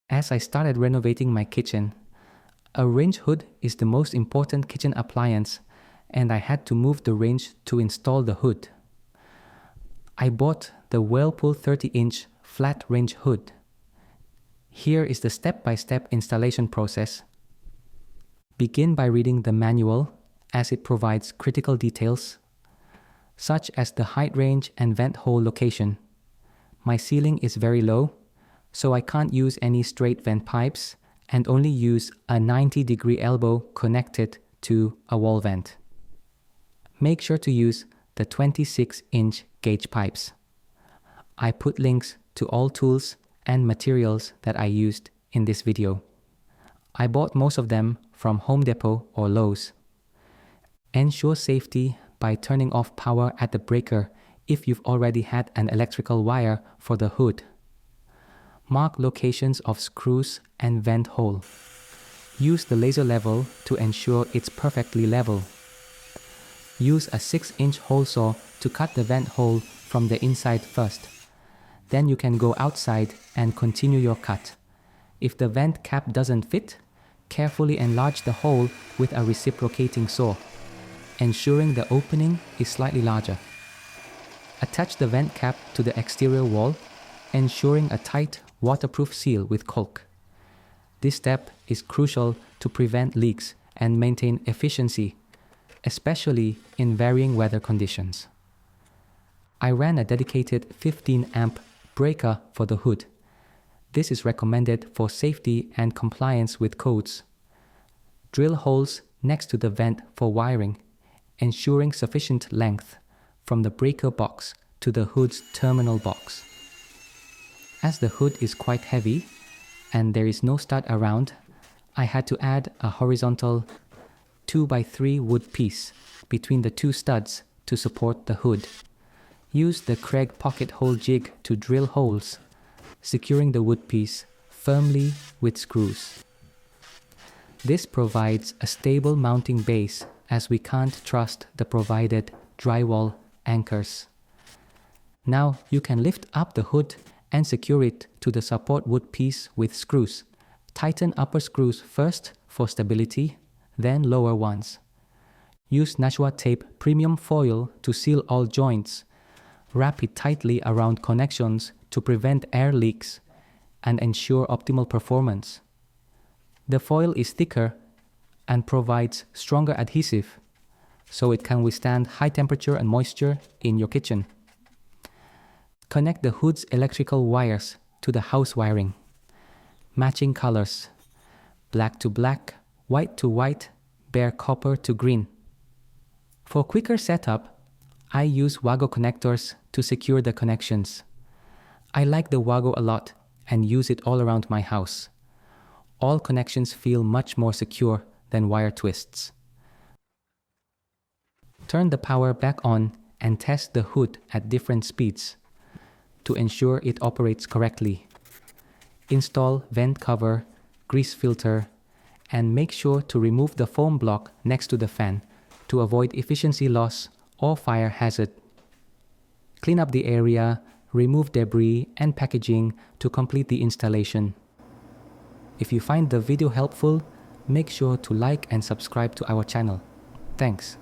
As I started renovating my kitchen, a range hood is the most important kitchen appliance, and I had to move the range to install the hood. I bought the Whirlpool 30-inch flat range hood. Here is the step-by-step installation process. Begin by reading the manual, as it provides critical details, such as the height range and vent hole location. My ceiling is very low, so I can't use any straight vent pipes and only use a 90-degree elbow connected to a wall vent. Make sure to use the 26-inch gauge pipes. I put links to all tools and materials that I used in this video. I bought most of them from Home Depot or Lowe's. Ensure safety by turning off power at the breaker if you've already had an electrical wire for the hood. Mark locations of screws and vent hole. Use the laser level to ensure it's perfectly level. Use a 6-inch hole saw to cut the vent hole from the inside first. Then you can go outside and continue your cut. If the vent cap doesn't fit, carefully enlarge the hole with a reciprocating saw, ensuring the opening is slightly larger. Attach the vent cap to the exterior wall, ensuring a tight, waterproof seal with caulk. This step is crucial to prevent leaks and maintain efficiency, especially in varying weather conditions. I ran a dedicated 15-amp breaker for the hood. This is recommended for safety and compliance with codes. Drill holes next to the vent for wiring, ensuring sufficient length from the breaker box to the hood's terminal box. As the hood is quite heavy and there is no stud around, I had to add a horizontal 2x3 wood piece between the two studs to support the hood. Use the Craig pocket hole jig to drill holes, securing the wood piece firmly with screws. This provides a stable mounting base as we can't trust the provided drywall anchors. Now you can lift up the hood and secure it to the support wood piece with screws. Tighten upper screws first for stability, then lower ones. Use Nashua tape premium foil to seal all joints. Wrap it tightly around connections to prevent air leaks and ensure optimal performance. The foil is thicker and provides stronger adhesive, so it can withstand high temperature and moisture in your kitchen. Connect the hood's electrical wires to the house wiring. Matching colors: black to black, white to white, bare copper to green. For quicker setup, I use Wago connectors to secure the connections. I like the Wago a lot and use it all around my house. All connections feel much more secure than wire twists. Turn the power back on and test the hood at different speeds to ensure it operates correctly. Install vent cover, grease filter, and make sure to remove the foam block next to the fan to avoid efficiency loss or fire hazard. Clean up the area, remove debris and packaging to complete the installation. If you find the video helpful, make sure to like and subscribe to our channel. Thanks.